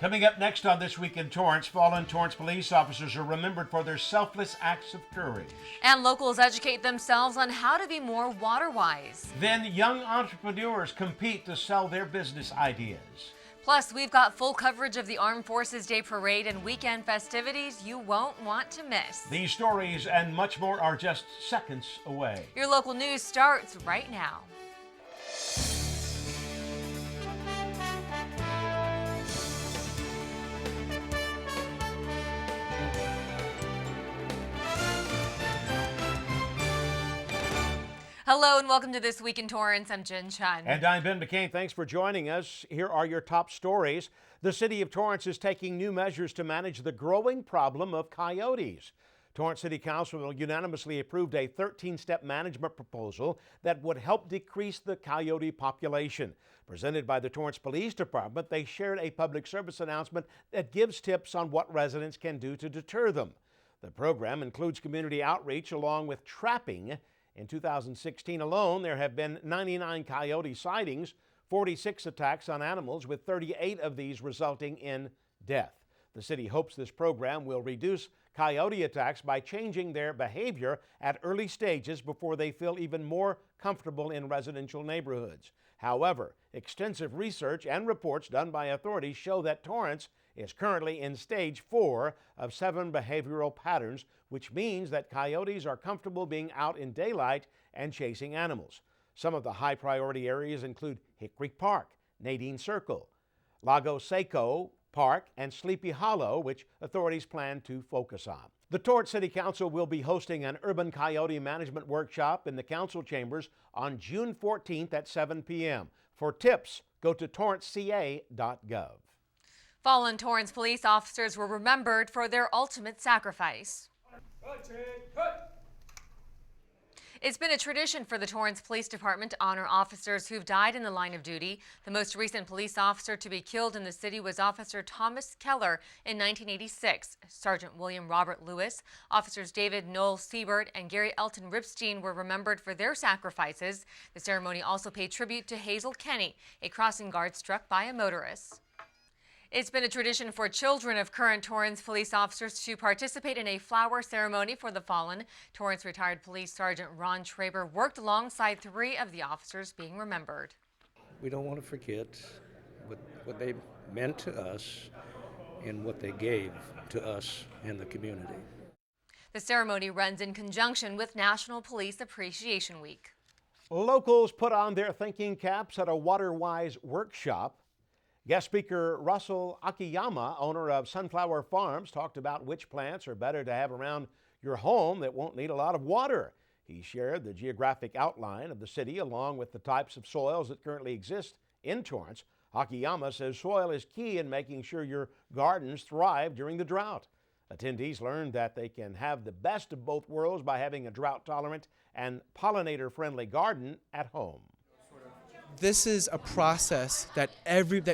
Coming up next on This Week in Torrance, fallen Torrance police officers are remembered for their selfless acts of courage. And locals educate themselves on how to be more water-wise. Then young entrepreneurs compete to sell their business ideas. Plus, we've got full coverage of the Armed Forces Day Parade and weekend festivities you won't want to miss. These stories and much more are just seconds away. Your local news starts right now. Hello and welcome to This Week in Torrance. I'm Chun. And I'm Ben McCain. Thanks for joining us. Here are your top stories. The city of Torrance is taking new measures to manage the growing problem of coyotes. Torrance City Council unanimously approved a 13-step management proposal that would help decrease the coyote population. Presented by the Torrance Police Department, they shared a public service announcement that gives tips on what residents can do to deter them. The program includes community outreach along with trapping. In 2016 alone, there have been 99 coyote sightings, 46 attacks on animals, with 38 of these resulting in death. The city hopes this program will reduce coyote attacks by changing their behavior at early stages before they feel even more comfortable in residential neighborhoods. However, extensive research and reports done by authorities show that Torrance is currently in stage 4 of 7 behavioral patterns, which means that coyotes are comfortable being out in daylight and chasing animals. Some of the high priority areas include Hickory Park, Nadine Circle, Lago Seco Park, and Sleepy Hollow, which authorities plan to focus on. The Torrance City Council will be hosting an urban coyote management workshop in the council chambers on June 14th at 7 p.m. For tips, go to torranceca.gov. Fallen Torrance police officers were remembered for their ultimate sacrifice. It's been a tradition for the Torrance Police Department to honor officers who've died in the line of duty. The most recent police officer to be killed in the city was Officer Thomas Keller in 1986. Sergeant William Robert Lewis, Officers David Noel Siebert, and Gary Elton Ripstein were remembered for their sacrifices. The ceremony also paid tribute to Hazel Kenny, a crossing guard struck by a motorist. It's been a tradition for children of current Torrance police officers to participate in a flower ceremony for the fallen. Torrance retired Police Sergeant Ron Traber worked alongside 3 of the officers being remembered. We don't want to forget what they meant to us and what they gave to us and the community. The ceremony runs in conjunction with National Police Appreciation Week. Locals put on their thinking caps at a water-wise workshop. Guest speaker Russell Akiyama, owner of Sunflower Farms, talked about which plants are better to have around your home that won't need a lot of water. He shared the geographic outline of the city along with the types of soils that currently exist in Torrance. Akiyama says soil is key in making sure your gardens thrive during the drought. Attendees learned that they can have the best of both worlds by having a drought-tolerant and pollinator-friendly garden at home. This is a process that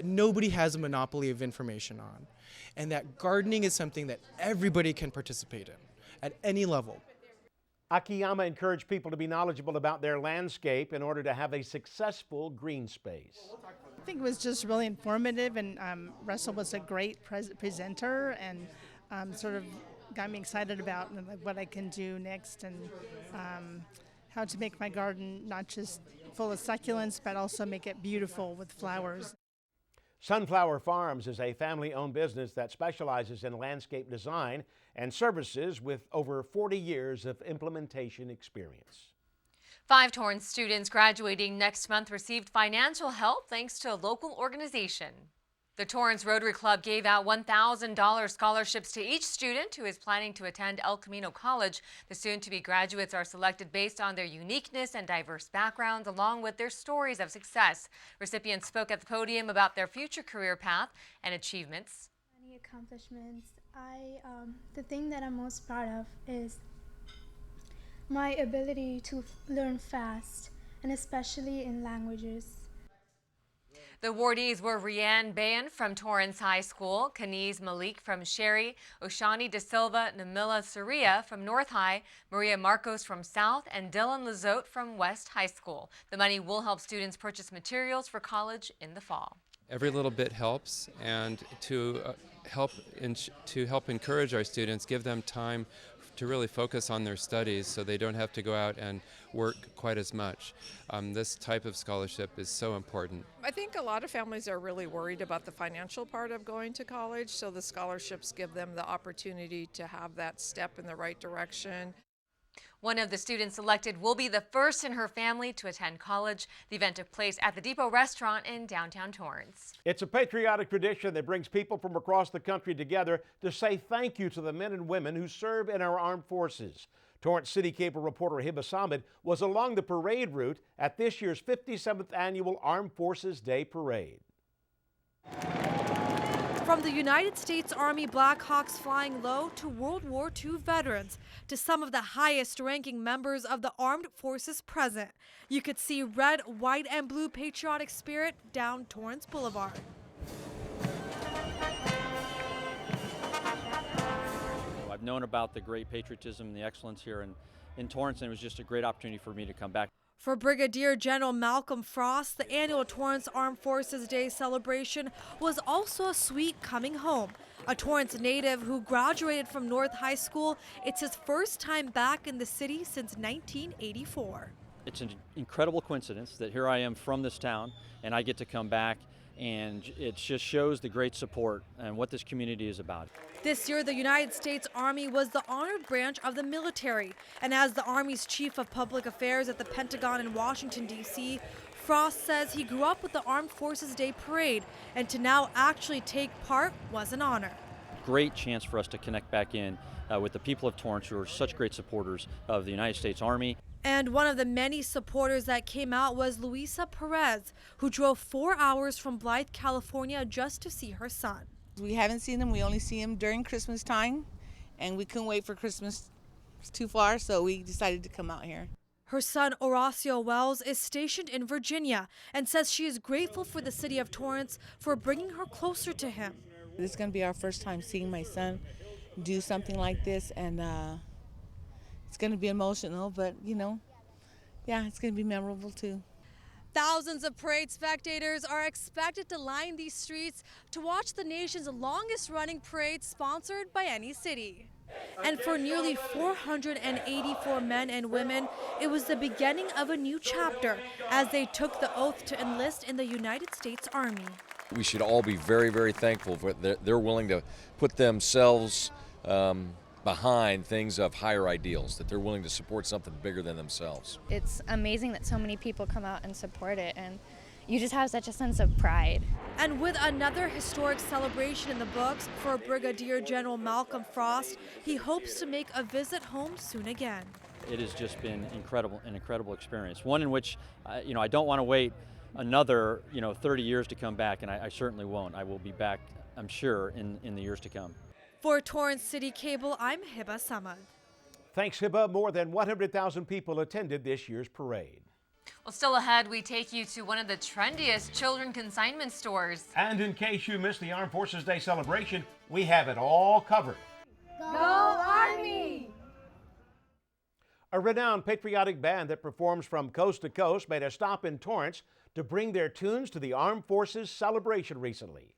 nobody has a monopoly of information on, and that gardening is something that everybody can participate in at any level. Akiyama encouraged people to be knowledgeable about their landscape in order to have a successful green space. I think it was just really informative, and Russell was a great presenter and sort of got me excited about what I can do next and how to make my garden not just full of succulents, but also make it beautiful with flowers. Sunflower Farms is a family-owned business that specializes in landscape design and services with over 40 years of implementation experience. 5 Torrance students graduating next month received financial help thanks to a local organization. The Torrance Rotary Club gave out $1,000 scholarships to each student who is planning to attend El Camino College. The soon-to-be graduates are selected based on their uniqueness and diverse backgrounds, along with their stories of success. Recipients spoke at the podium about their future career path and achievements. Many accomplishments. The thing that I'm most proud of is my ability to learn fast, and especially in languages. The awardees were Rianne Bayan from Torrance High School, Kaniz Malik from Sherry, Oshani De Silva Namila Saria from North High, Maria Marcos from South, and Dylan Lazote from West High School. The money will help students purchase materials for college in the fall. Every little bit helps, and to help encourage our students, give them time to really focus on their studies so they don't have to go out and work quite as much. This type of scholarship is so important. I think a lot of families are really worried about the financial part of going to college, so the scholarships give them the opportunity to have that step in the right direction. One of the students selected will be the first in her family to attend college. The event took place at the Depot Restaurant in downtown Torrance. It's a patriotic tradition that brings people from across the country together to say thank you to the men and women who serve in our armed forces. Torrance CitiCABLE reporter Hiba Samad was along the parade route at this year's 57th Annual Armed Forces Day Parade. From the United States Army Black Hawks flying low to World War II veterans to some of the highest-ranking members of the armed forces present, you could see red, white, and blue patriotic spirit down Torrance Boulevard. I've known about the great patriotism and the excellence here in Torrance, and it was just a great opportunity for me to come back. For Brigadier General Malcolm Frost, the annual Torrance Armed Forces Day celebration was also a sweet coming home. A Torrance native who graduated from North High School, it's his first time back in the city since 1984. It's an incredible coincidence that here I am from this town and I get to come back, and it just shows the great support and what this community is about. This year, the United States Army was the honored branch of the military, and as the Army's Chief of Public Affairs at the Pentagon in Washington, D.C., Frost says he grew up with the Armed Forces Day Parade, and to now actually take part was an honor. Great chance for us to connect back in with the people of Torrance, who are such great supporters of the United States Army. And one of the many supporters that came out was Luisa Perez, who drove 4 hours from Blythe, California, just to see her son. We haven't seen him. We only see him during Christmas time, and we couldn't wait for Christmas too far, so we decided to come out here. Her son, Horacio Wells, is stationed in Virginia and says she is grateful for the city of Torrance for bringing her closer to him. This is going to be our first time seeing my son do something like this, and it's going to be emotional, but, you know, yeah, it's going to be memorable, too. Thousands of parade spectators are expected to line these streets to watch the nation's longest-running parade sponsored by any city. And for nearly 484 men and women, it was the beginning of a new chapter as they took the oath to enlist in the United States Army. We should all be very, very thankful for that they're willing to put themselves behind things of higher ideals, that they're willing to support something bigger than themselves. It's amazing that so many people come out and support it, and you just have such a sense of pride. And with another historic celebration in the books for Brigadier General Malcolm Frost, he hopes to make a visit home soon again. It has just been incredible, an incredible experience. One in which, I don't want to wait another, 30 years to come back, and I certainly won't. I will be back, I'm sure, in the years to come. For Torrance CitiCABLE, I'm Hiba Samad. Thanks, Hiba. More than 100,000 people attended this year's parade. Well, still ahead, we take you to one of the trendiest children consignment stores. And in case you missed the Armed Forces Day celebration, we have it all covered. Go Army! A renowned patriotic band that performs from coast to coast made a stop in Torrance to bring their tunes to the Armed Forces celebration recently.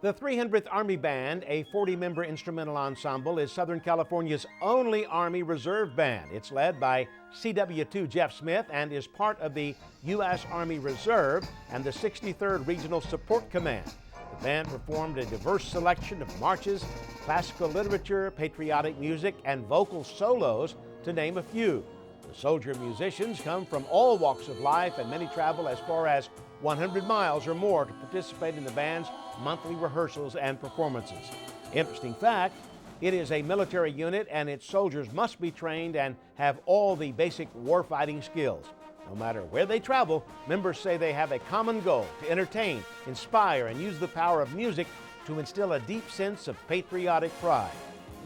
The 300th Army Band, a 40-member instrumental ensemble, is Southern California's only Army Reserve band. It's led by CW2 Jeff Smith and is part of the U.S. Army Reserve and the 63rd Regional Support Command. The band performed a diverse selection of marches, classical literature, patriotic music, and vocal solos, to name a few. The soldier musicians come from all walks of life, and many travel as far as 100 miles or more to participate in the band's monthly rehearsals and performances. Interesting fact, it is a military unit and its soldiers must be trained and have all the basic warfighting skills. No matter where they travel, members say they have a common goal: to entertain, inspire, and use the power of music to instill a deep sense of patriotic pride.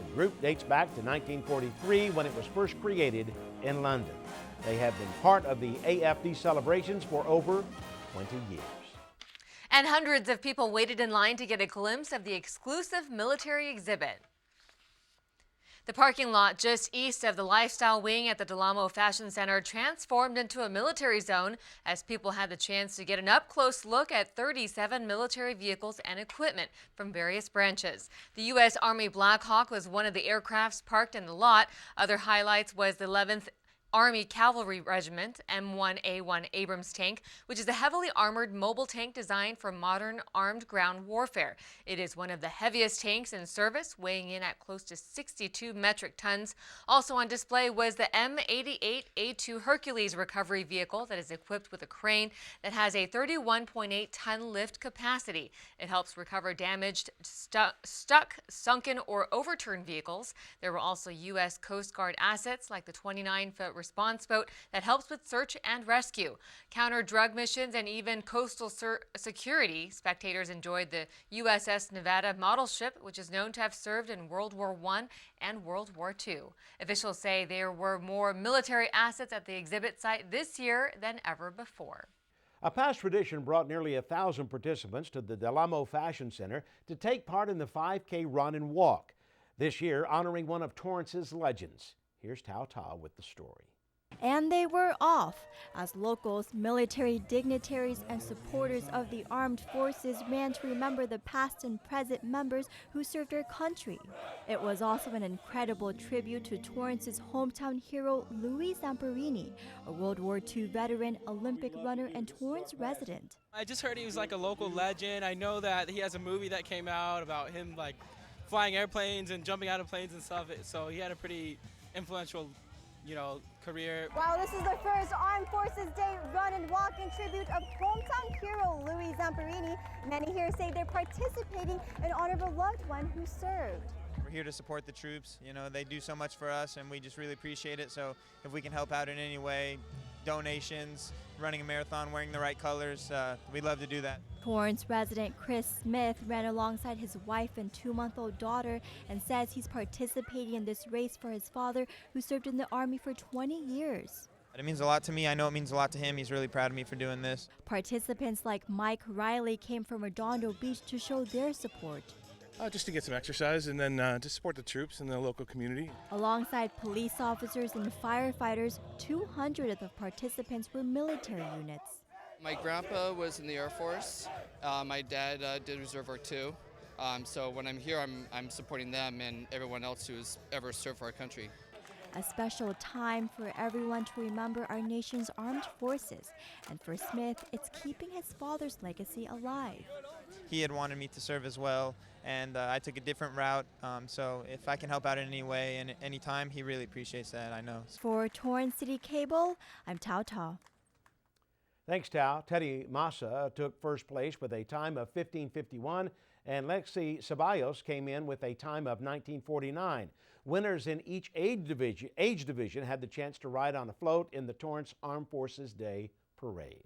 The group dates back to 1943 when it was first created in London. They have been part of the AFD celebrations for over 20 years. And hundreds of people waited in line to get a glimpse of the exclusive military exhibit. The parking lot just east of the Lifestyle Wing at the Del Amo Fashion Center transformed into a military zone as people had the chance to get an up-close look at 37 military vehicles and equipment from various branches. The U.S. Army Black Hawk was one of the aircrafts parked in the lot. Other highlights was the 11th Army Cavalry Regiment M1A1 Abrams tank, which is a heavily armored mobile tank designed for modern armed ground warfare. It is one of the heaviest tanks in service, weighing in at close to 62 metric tons. Also on display was the M88A2 Hercules recovery vehicle that is equipped with a crane that has a 31.8-ton lift capacity. It helps recover damaged, stuck, sunken, or overturned vehicles. There were also U.S. Coast Guard assets like the 29-foot response boat that helps with search and rescue, counter drug missions, and even coastal security. Spectators enjoyed the USS Nevada model ship, which is known to have served in World War I and World War II. Officials say there were more military assets at the exhibit site this year than ever before. A past tradition brought nearly 1,000 participants to the Del Amo Fashion Center to take part in the 5K run and walk. This year, honoring one of Torrance's legends. Here's Tao Ta with the story. And they were off as locals, military dignitaries, and supporters of the armed forces ran to remember the past and present members who served our country. It was also an incredible tribute to Torrance's hometown hero, Louis Zamperini, a World War II veteran, Olympic runner, and Torrance resident. I just heard he was like a local legend. I know that he has a movie that came out about him like flying airplanes and jumping out of planes and stuff. So he had a pretty influential, career. Wow, this is the first Armed Forces Day run and walk in tribute of hometown hero Louis Zamperini. Many here say they're participating in honor of a loved one who served. We're here to support the troops. They do so much for us and we just really appreciate it. So if we can help out in any way, donations, running a marathon, wearing the right colors, we'd love to do that. Torrance resident Chris Smith ran alongside his wife and 2-month-old daughter and says he's participating in this race for his father, who served in the Army for 20 years. It means a lot to me. I know it means a lot to him. He's really proud of me for doing this. Participants like Mike Riley came from Redondo Beach to show their support. Just to get some exercise and then to support the troops and the local community. Alongside police officers and firefighters, 200 of the participants were military units. My grandpa was in the Air Force. My dad did Reserve Work too. So when I'm here, I'm supporting them and everyone else who's ever served for our country. A special time for everyone to remember our nation's armed forces. And for Smith, it's keeping his father's legacy alive. He had wanted me to serve as well, and I took a different route. So if I can help out in any way and any time, he really appreciates that, I know. For Torrance CitiCABLE, I'm Tao Ta. Thanks, Tao. Teddy Massa took first place with a time of 15:51, and Lexi Ceballos came in with a time of 19:49. Winners in each age division had the chance to ride on a float in the Torrance Armed Forces Day Parade.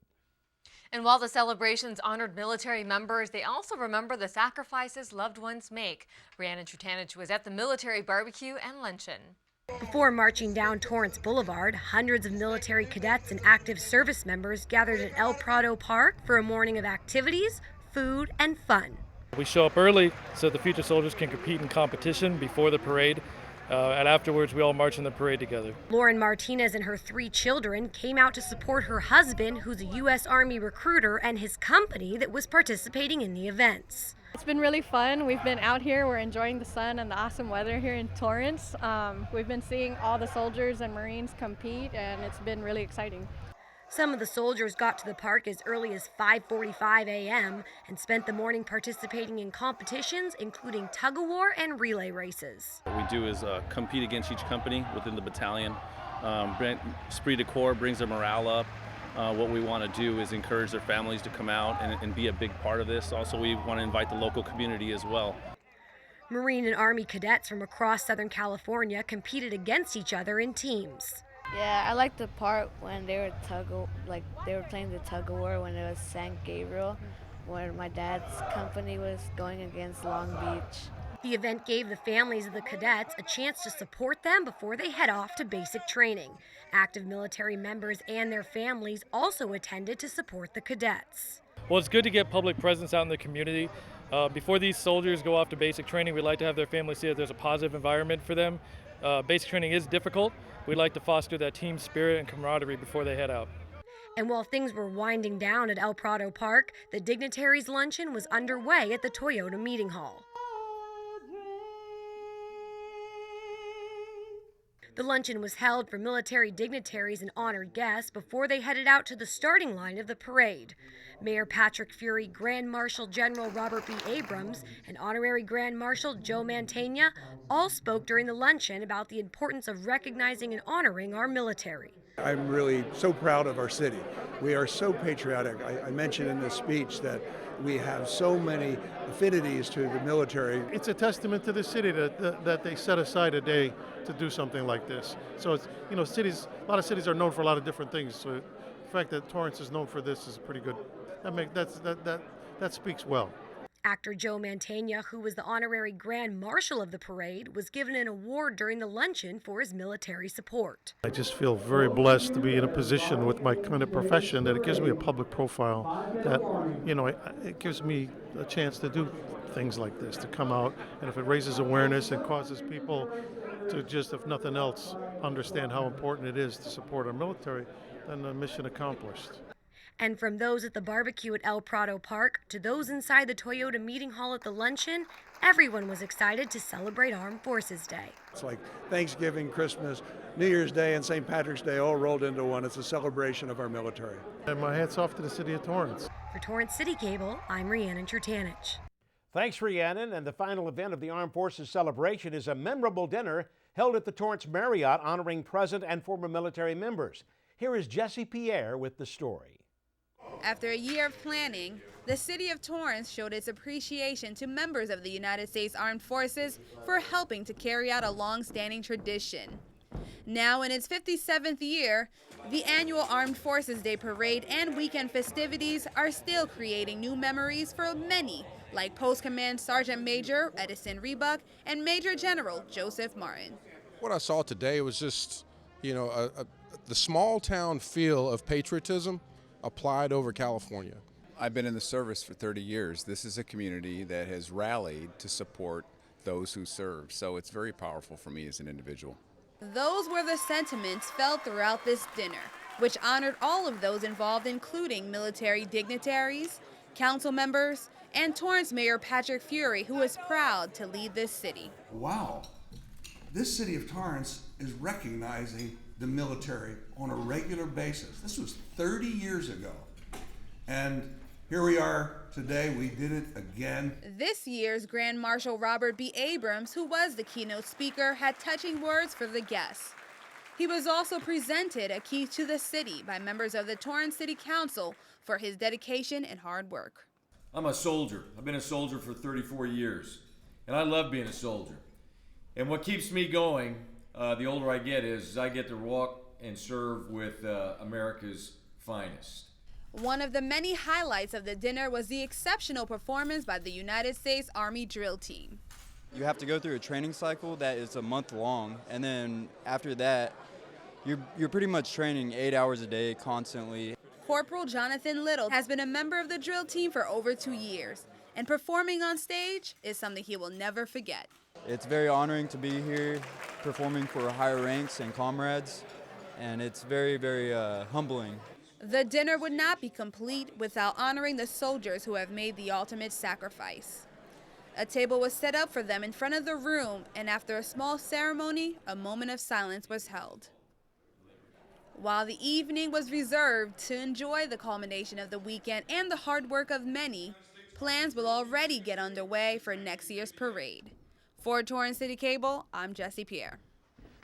And while the celebrations honored military members, they also remember the sacrifices loved ones make. Brianna Trutanich was at the military barbecue and luncheon. Before marching down Torrance Boulevard, hundreds of military cadets and active service members gathered at El Prado Park for a morning of activities, food, and fun. We show up early so the future soldiers can compete in competition before the parade. And afterwards, we all march in the parade together. Lauren Martinez and her 3 children came out to support her husband, who's a U.S. Army recruiter, and his company that was participating in the events. It's been really fun. We've been out here. We're enjoying the sun and the awesome weather here in Torrance. We've been seeing all the soldiers and Marines compete, and it's been really exciting. Some of the soldiers got to the park as early as 5:45 a.m. and spent the morning participating in competitions, including tug-of-war and relay races. What we do is compete against each company within the battalion. Esprit de corps brings their morale up. What we want to do is encourage their families to come out and be a big part of this. Also, we want to invite the local community as well. Marine and Army cadets from across Southern California competed against each other in teams. Yeah, I liked the part when they were playing the tug-of-war when it was San Gabriel, where my dad's company was going against Long Beach. The event gave the families of the cadets a chance to support them before they head off to basic training. Active military members and their families also attended to support the cadets. Well, it's good to get public presence out in the community. Before these soldiers go off to basic training, we'd like to have their families see that there's a positive environment for them. Basic training is difficult. We like to foster that team spirit and camaraderie before they head out. And while things were winding down at El Prado Park, the Dignitaries Luncheon was underway at the Toyota Meeting Hall. The luncheon was held for military dignitaries and honored guests before they headed out to the starting line of the parade. Mayor Patrick Fury, Grand Marshal General Robert B. Abrams, and Honorary Grand Marshal Joe Mantegna all spoke during the luncheon about the importance of recognizing and honoring our military. I'm really so proud of our city. We are so patriotic. I mentioned in this speech that we have so many affinities to the military. It's a testament to the city that they set aside a day to do something like this. So it's, a lot of cities are known for a lot of different things. So the fact that Torrance is known for this is pretty good. That speaks well. Actor Joe Mantegna, who was the honorary Grand Marshal of the parade, was given an award during the luncheon for his military support. I just feel very blessed to be in a position with my kind of profession that it gives me a public profile that, it gives me a chance to do things like this, to come out, and if it raises awareness and causes people to just, if nothing else, understand how important it is to support our military, then the mission accomplished. And from those at the barbecue at El Prado Park to those inside the Toyota Meeting Hall at the luncheon, everyone was excited to celebrate Armed Forces Day. It's like Thanksgiving, Christmas, New Year's Day, and St. Patrick's Day all rolled into one. It's a celebration of our military. And my hat's off to the city of Torrance. For Torrance CitiCABLE, I'm Rhiannon Trutanich. Thanks, Rhiannon. And the final event of the Armed Forces celebration is a memorable dinner held at the Torrance Marriott honoring present and former military members. Here is Jesse Pierre with the story. After a year of planning, the city of Torrance showed its appreciation to members of the United States Armed Forces for helping to carry out a long-standing tradition. Now in its 57th year, the annual Armed Forces Day Parade and weekend festivities are still creating new memories for many, like Post Command Sergeant Major Edison Rebuck and Major General Joseph Martin. What I saw today was just, the small town feel of patriotism applied over California. I've been in the service for 30 years. This is a community that has rallied to support those who serve, so it's very powerful for me as an individual. Those were the sentiments felt throughout this dinner, which honored all of those involved, including military dignitaries, council members, and Torrance Mayor Patrick Fury, who is proud to lead this city. Wow, this city of Torrance is recognizing the military on a regular basis. This was 30 years ago. And here we are today, we did it again. This year's Grand Marshal Robert B. Abrams, who was the keynote speaker, had touching words for the guests. He was also presented a key to the city by members of the Torrance City Council for his dedication and hard work. I'm a soldier. I've been a soldier for 34 years, and I love being a soldier. And what keeps me going, the older I get, is I get to walk and serve with America's finest. One of the many highlights of the dinner was the exceptional performance by the United States Army drill team. You have to go through a training cycle that is a month long, and then after that, you're pretty much training 8 hours a day constantly. Corporal Jonathan Little has been a member of the drill team for over 2 years, and performing on stage is something he will never forget. It's very honoring to be here performing for higher ranks and comrades, and it's very, very humbling. The dinner would not be complete without honoring the soldiers who have made the ultimate sacrifice. A table was set up for them in front of the room, and after a small ceremony, a moment of silence was held. While the evening was reserved to enjoy the culmination of the weekend and the hard work of many, plans will already get underway for next year's parade. For Torrance CitiCABLE, I'm Jesse Pierre.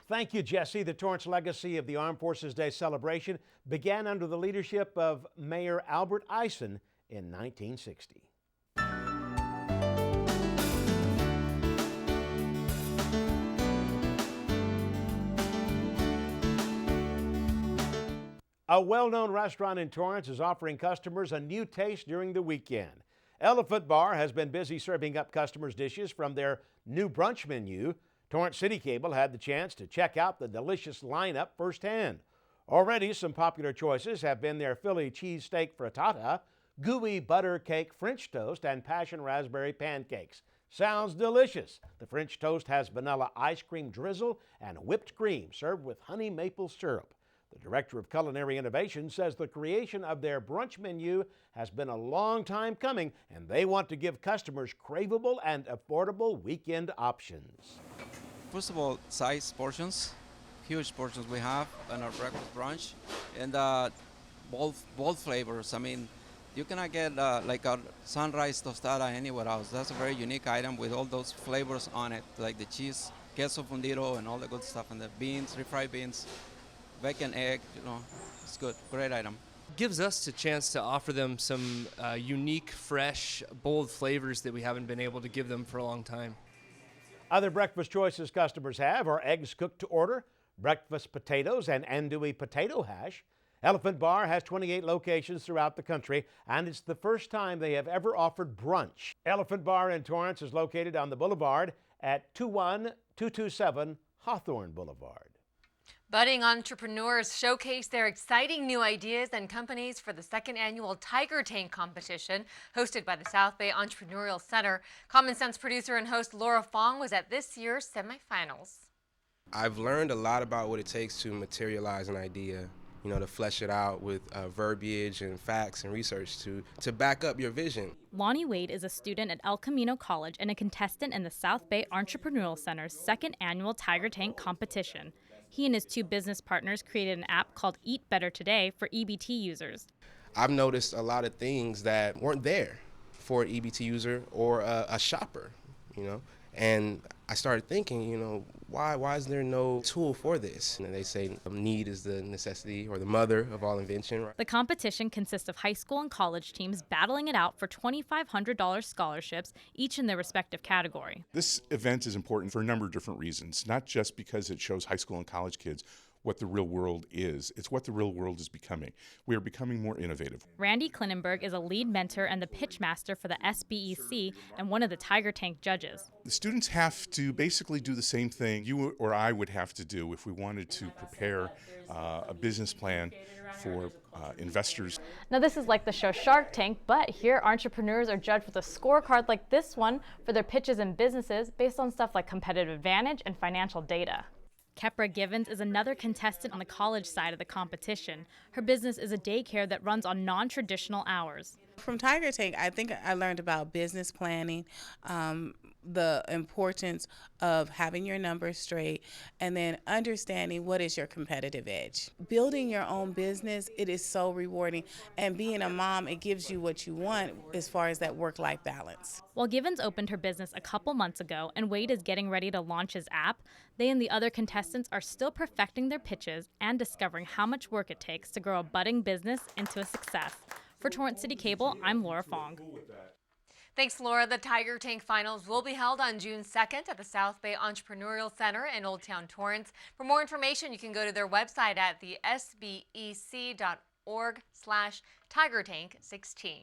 Thank you, Jesse. The Torrance legacy of the Armed Forces Day celebration began under the leadership of Mayor Albert Eisen in 1960. A well-known restaurant in Torrance is offering customers a new taste during the weekend. Elephant Bar has been busy serving up customers dishes from their new brunch menu. Torrance CitiCABLE had the chance to check out the delicious lineup firsthand. Already, some popular choices have been their Philly cheesesteak frittata, gooey butter cake French toast, and passion raspberry pancakes. Sounds delicious. The French toast has vanilla ice cream drizzle and whipped cream served with honey maple syrup. The Director of Culinary Innovation says the creation of their brunch menu has been a long time coming, and they want to give customers craveable and affordable weekend options. First of all, size portions, huge portions we have on our breakfast brunch, and bold flavors. I mean, you cannot get like a sunrise tostada anywhere else. That's a very unique item with all those flavors on it, like the cheese, queso fundido, and all the good stuff, and the beans, refried beans, bacon, egg. It's good, great item. Gives us a chance to offer them some unique, fresh, bold flavors that we haven't been able to give them for a long time. Other breakfast choices customers have are eggs cooked to order, breakfast potatoes, and andouille potato hash. Elephant Bar has 28 locations throughout the country, and it's the first time they have ever offered brunch. Elephant Bar in Torrance is located on the boulevard at 21227 Hawthorne Boulevard. Budding entrepreneurs showcase their exciting new ideas and companies for the second annual Tiger Tank competition hosted by the South Bay Entrepreneurial Center. Common Sense producer and host Laura Fong was at this year's semifinals. I've learned a lot about what it takes to materialize an idea, to flesh it out with verbiage and facts and research to back up your vision. Lonnie Wade is a student at El Camino College and a contestant in the South Bay Entrepreneurial Center's second annual Tiger Tank competition. He and his two business partners created an app called Eat Better Today for EBT users. I've noticed a lot of things that weren't there for an EBT user or a shopper, and I started thinking, why is there no tool for this? And they say need is the necessity or the mother of all invention. The competition consists of high school and college teams battling it out for $2,500 scholarships, each in their respective category. This event is important for a number of different reasons, not just because it shows high school and college kids what the real world is. It's what the real world is becoming. We are becoming more innovative. Randy Klinenberg is a lead mentor and the pitch master for the SBEC and one of the Tiger Tank judges. The students have to basically do the same thing you or I would have to do if we wanted to prepare a business plan for investors. Now this is like the show Shark Tank, but here entrepreneurs are judged with a scorecard like this one for their pitches and businesses based on stuff like competitive advantage and financial data. Kepra Givens is another contestant on the college side of the competition. Her business is a daycare that runs on non-traditional hours. From Tiger Tank, I think I learned about business planning, the importance of having your numbers straight, and then understanding what is your competitive edge. Building your own business, it is so rewarding, and being a mom, it gives you what you want as far as that work-life balance. While Givens opened her business a couple months ago and Wade is getting ready to launch his app, they and the other contestants are still perfecting their pitches and discovering how much work it takes to grow a budding business into a success. For Torrance City Cable, I'm Laura Fong. Thanks, Laura. The Tiger Tank Finals will be held on June 2nd at the South Bay Entrepreneurial Center in Old Town Torrance. For more information, you can go to their website at the sbec.org/TigerTank16.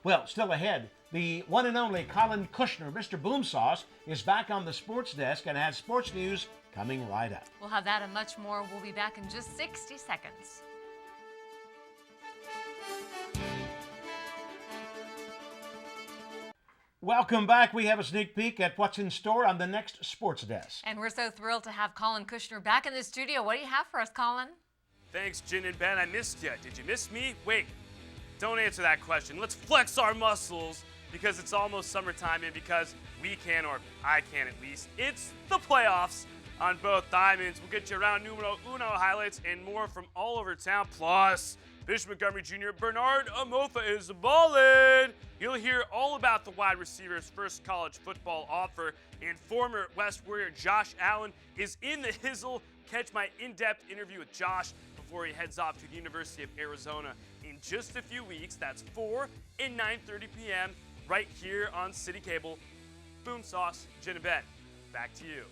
Well, still ahead, the one and only Colin Kushner, Mr. Boomsauce, is back on the sports desk and has sports news coming right up. We'll have that and much more. We'll be back in just 60 seconds. Welcome back. We have a sneak peek at what's in store on the next sports desk. And we're so thrilled to have Colin Kushner back in the studio. What do you have for us, Colin? Thanks, Jen and Ben. I missed you. Did you miss me? Wait, don't answer that question. Let's flex our muscles because it's almost summertime and because we can, or I can at least, it's the playoffs on both diamonds. We'll get you around numero uno highlights and more from all over town. Plus, Bishop Montgomery Jr. Bernard Amofa is ballin'. You'll hear all about the wide receiver's first college football offer, and former West Warrior Josh Allen is in the hizzle. Catch my in-depth interview with Josh before he heads off to the University of Arizona in just a few weeks. That's 4 and 9:30 p.m. right here on CitiCABLE. Boomsauce, Jen and Ben, back to you.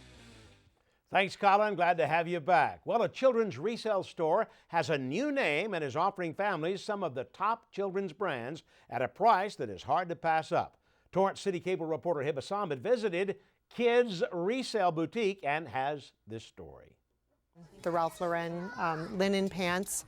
Thanks, Colin. Glad to have you back. Well, a children's resale store has a new name and is offering families some of the top children's brands at a price that is hard to pass up. Torrance City Cable reporter Hibba Samad visited Kids Resale Boutique and has this story. The Ralph Lauren linen pants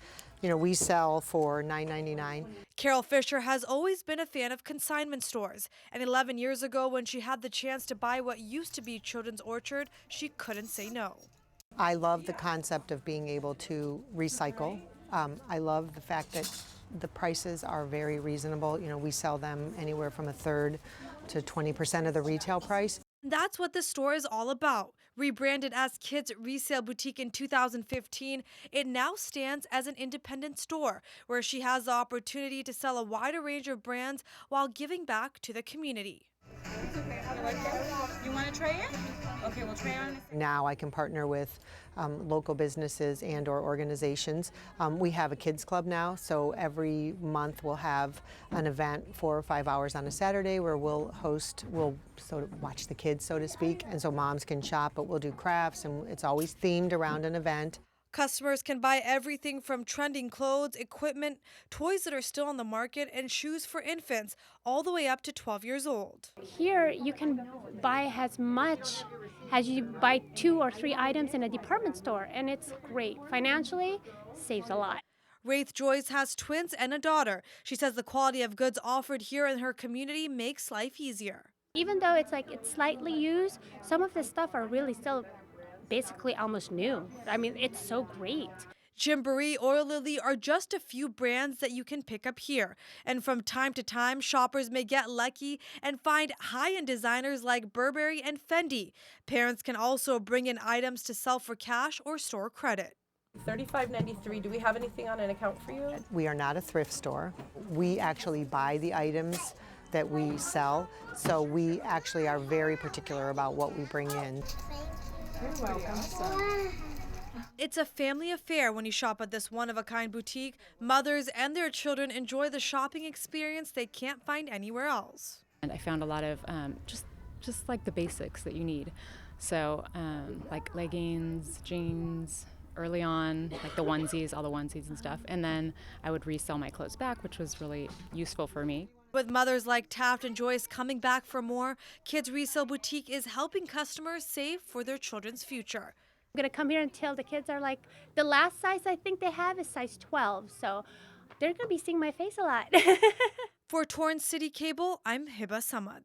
we sell for $9.99. Carol Fisher has always been a fan of consignment stores, and 11 years ago when she had the chance to buy what used to be Children's Orchard, she couldn't say no. I love the concept of being able to recycle. I love the fact that the prices are very reasonable. We sell them anywhere from 1/3 to 20% of the retail price. That's what this store is all about. Rebranded as Kids Resale Boutique in 2015, it now stands as an independent store where she has the opportunity to sell a wider range of brands while giving back to the community. You want to try it? Okay, we'll try it on. Now I can partner with local businesses and or organizations. We have a kids club now, so every month we'll have an event 4 or 5 hours on a Saturday where we'll sort of watch the kids, so to speak, and so moms can shop, but we'll do crafts, and it's always themed around an event. Customers can buy everything from trending clothes, equipment, toys that are still on the market, and shoes for infants, all the way up to 12 years old. Here you can buy as much as you buy 2 or 3 items in a department store, and it's great. Financially, saves a lot. Wraith Joyce has twins and a daughter. She says the quality of goods offered here in her community makes life easier. Even though it's slightly used, some of the stuff are really still basically almost new. I mean, it's so great. Gymboree, Oil Lily are just a few brands that you can pick up here. And from time to time, shoppers may get lucky and find high-end designers like Burberry and Fendi. Parents can also bring in items to sell for cash or store credit. $35.93. Do we have anything on an account for you? We are not a thrift store. We actually buy the items that we sell, so we actually are very particular about what we bring in. You're welcome. It's a family affair when you shop at this one-of-a-kind boutique. Mothers and their children enjoy the shopping experience they can't find anywhere else. And I found a lot of just like the basics that you need. So like leggings, jeans, early on, like the onesies, all the onesies and stuff. And then I would resell my clothes back, which was really useful for me. With mothers like Taft and Joyce coming back for more, Kids Resale Boutique is helping customers save for their children's future. I'm gonna come here until the kids are like, the last size I think they have is size 12, so they're gonna be seeing my face a lot. For Torrance CitiCABLE, I'm Hiba Samad.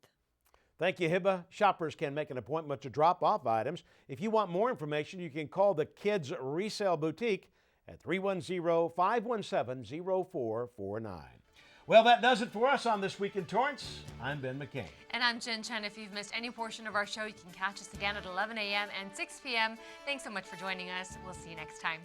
Thank you, Hiba. Shoppers can make an appointment to drop off items. If you want more information, you can call the Kids Resale Boutique at 310-517-0449. Well, that does it for us on This Week in Torrance. I'm Ben McCain. And I'm Chun. If you've missed any portion of our show, you can catch us again at 11 a.m. and 6 p.m. Thanks so much for joining us. We'll see you next time.